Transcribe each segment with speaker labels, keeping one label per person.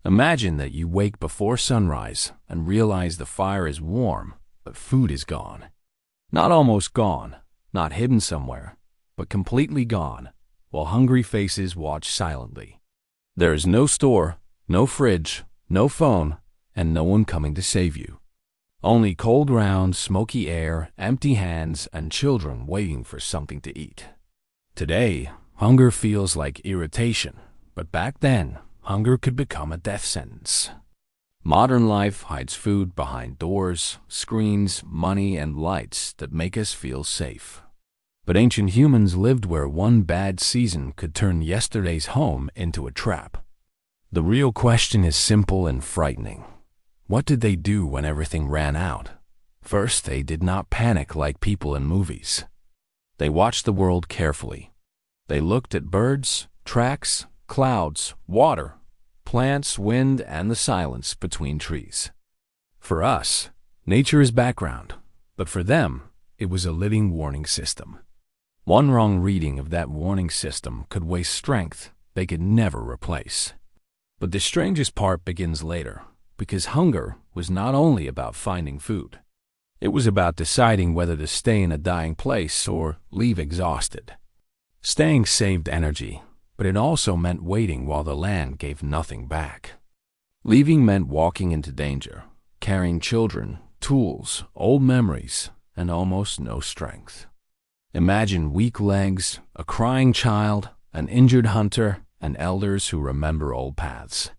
Speaker 1: Imagine that you wake before sunrise and realize the fire is warm, but food is gone. Not almost gone, not hidden somewhere, but completely gone, while hungry faces watch silently. There is no store, no fridge, no phone, and no one coming to save you. Only cold ground, smoky air, empty hands, and children waiting for something to eat. Today, hunger feels like irritation, but back then, hunger could become a death sentence. Modern life hides food behind doors, screens, money, and lights that make us feel safe. But ancient humans lived where one bad season could turn yesterday's home into a trap. The real question is simple and frightening. What did they do when everything ran out? First, they did not panic like people in movies. They watched the world carefully. They looked at birds, tracks, clouds, water, plants, wind, and the silence between trees. For us, nature is background, but for them, it was a living warning system. One wrong reading of that warning system could waste strength they could never replace. But the strangest part begins later, because hunger was not only about finding food. It was about deciding whether to stay in a dying place or leave exhausted. Staying saved energy, but it also meant waiting while the land gave nothing back. Leaving meant walking into danger, carrying children, tools, old memories, and almost no strength. Imagine weak legs, a crying child, an injured hunter, and elders who remember old paths.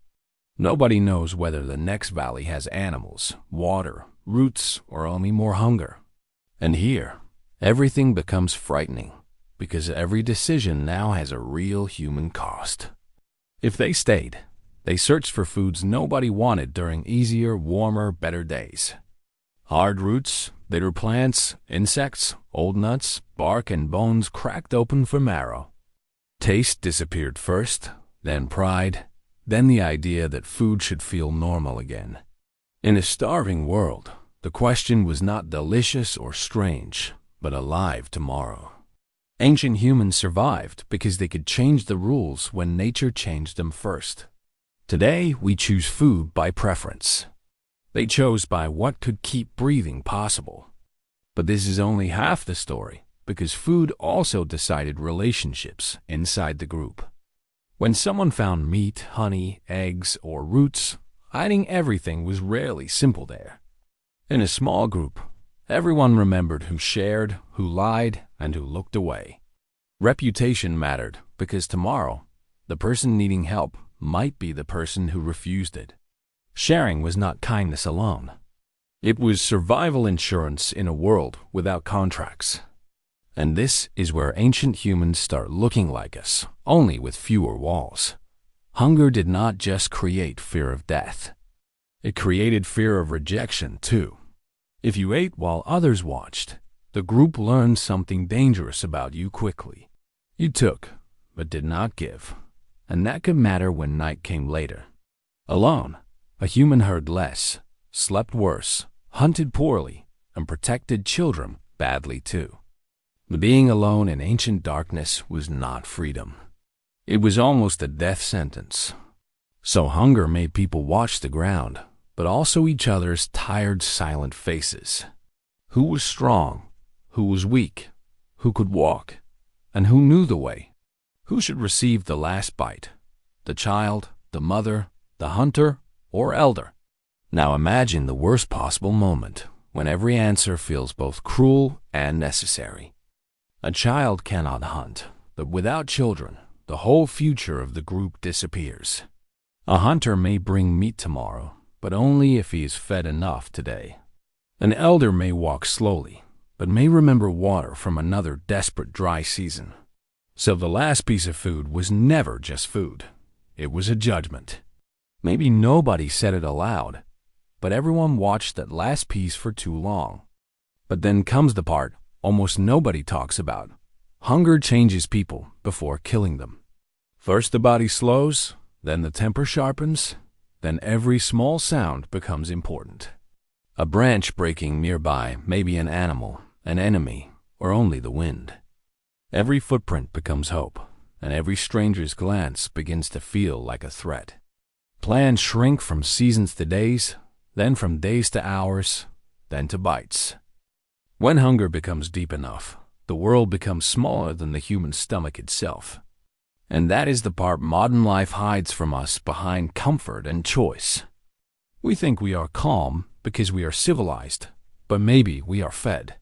Speaker 1: Nobody knows whether the next valley has animals, water, roots, or only more hunger. And here, everything becomes frightening, because every decision now has a real human cost. If they stayed, they searched for foods nobody wanted during easier, warmer, better days. Hard roots, bitter plants, insects, old nuts, bark, and bones cracked open for marrow. Taste disappeared first, then pride, then the idea that food should feel normal again. In a starving world, the question was not delicious or strange, but alive tomorrow. Ancient humans survived because they could change the rules when nature changed them first. Today, we choose food by preference. They chose by what could keep breathing possible. But this is only half the story, because food also decided relationships inside the group. When someone found meat, honey, eggs, or roots, hiding everything was rarely simple there. In a small group, everyone remembered who shared, who lied, and who looked away. Reputation mattered because tomorrow, the person needing help might be the person who refused it. Sharing was not kindness alone. It was survival insurance in a world without contracts. And this is where ancient humans start looking like us, only with fewer walls. Hunger did not just create fear of death. It created fear of rejection, too. If you ate while others watched, the group learned something dangerous about you quickly. You took, but did not give, and that could matter when night came later. Alone, a human heard less, slept worse, hunted poorly, and protected children badly, too. Being alone in ancient darkness was not freedom. It was almost a death sentence. So hunger made people watch the ground, but also each other's tired, silent faces. Who was strong? Who was weak? Who could walk? And who knew the way? Who should receive the last bite? The child, the mother, the hunter, or elder? Now imagine the worst possible moment, when every answer feels both cruel and necessary. A child cannot hunt, but without children, the whole future of the group disappears. A hunter may bring meat tomorrow, but only if he is fed enough today. An elder may walk slowly, but may remember water from another desperate dry season. So the last piece of food was never just food. It was a judgment. Maybe nobody said it aloud, but everyone watched that last piece for too long. But then comes the part almost nobody talks about. Hunger changes people before killing them. First the body slows, then the temper sharpens, then every small sound becomes important. A branch breaking nearby may be an animal, an enemy, or only the wind. Every footprint becomes hope, and every stranger's glance begins to feel like a threat. Plans shrink from seasons to days, then from days to hours, then to bites. When hunger becomes deep enough, the world becomes smaller than the human stomach itself. And that is the part modern life hides from us behind comfort and choice. We think we are calm because we are civilized, but maybe we are fed.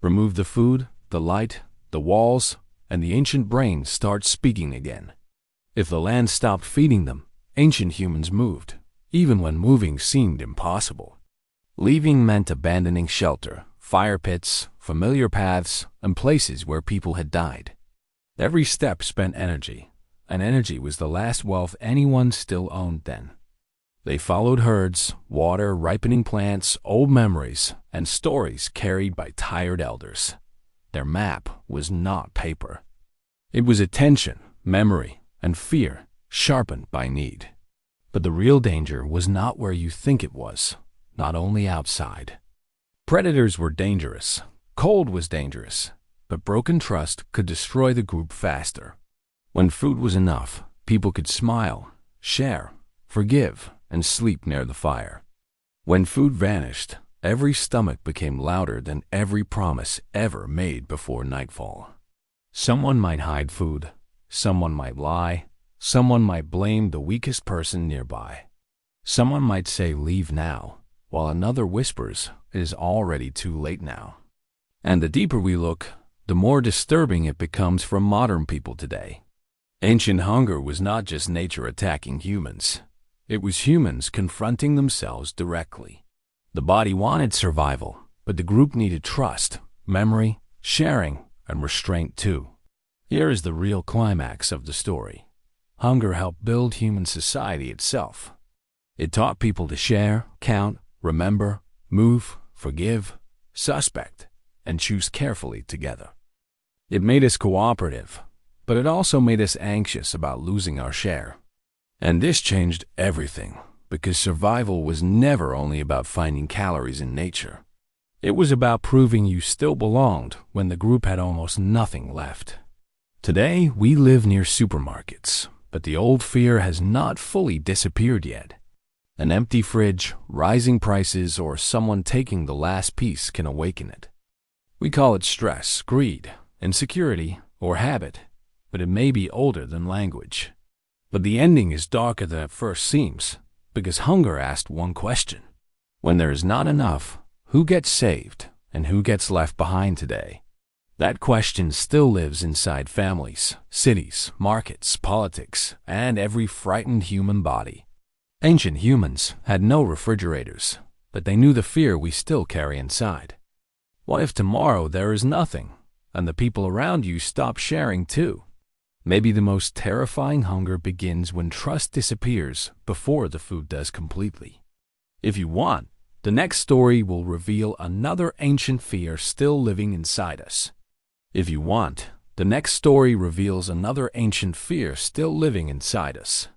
Speaker 1: Remove the food, the light, the walls, and the ancient brain starts speaking again. If the land stopped feeding them, ancient humans moved, even when moving seemed impossible. Leaving meant abandoning shelter, fire pits, familiar paths, and places where people had died. Every step spent energy, and energy was the last wealth anyone still owned then. They followed herds, water, ripening plants, old memories, and stories carried by tired elders. Their map was not paper. It was attention, memory, and fear, sharpened by need. But the real danger was not where you think it was, not only outside. Predators were dangerous, cold was dangerous, but broken trust could destroy the group faster. When food was enough, people could smile, share, forgive, and sleep near the fire. When food vanished, every stomach became louder than every promise ever made before nightfall. Someone might hide food, someone might lie, someone might blame the weakest person nearby. Someone might say, "Leave now," while another whispers, "It is already too late now." And the deeper we look, the more disturbing it becomes for modern people today. Ancient hunger was not just nature attacking humans. It was humans confronting themselves directly. The body wanted survival, but the group needed trust, memory, sharing, and restraint too. Here is the real climax of the story. Hunger helped build human society itself. It taught people to share, count, remember, move, forgive, suspect, and choose carefully together. It made us cooperative, but it also made us anxious about losing our share. And this changed everything, because survival was never only about finding calories in nature. It was about proving you still belonged when the group had almost nothing left. Today, we live near supermarkets, but the old fear has not fully disappeared yet. An empty fridge, rising prices, or someone taking the last piece can awaken it. We call it stress, greed, insecurity, or habit, but it may be older than language. But the ending is darker than it first seems, because hunger asked one question. When there is not enough, who gets saved and who gets left behind today? That question still lives inside families, cities, markets, politics, and every frightened human body. Ancient humans had no refrigerators, but they knew the fear we still carry inside. What if tomorrow there is nothing, and the people around you stop sharing too? Maybe the most terrifying hunger begins when trust disappears before the food does completely. If you want, the next story will reveal another ancient fear still living inside us. If you want, the next story reveals another ancient fear still living inside us.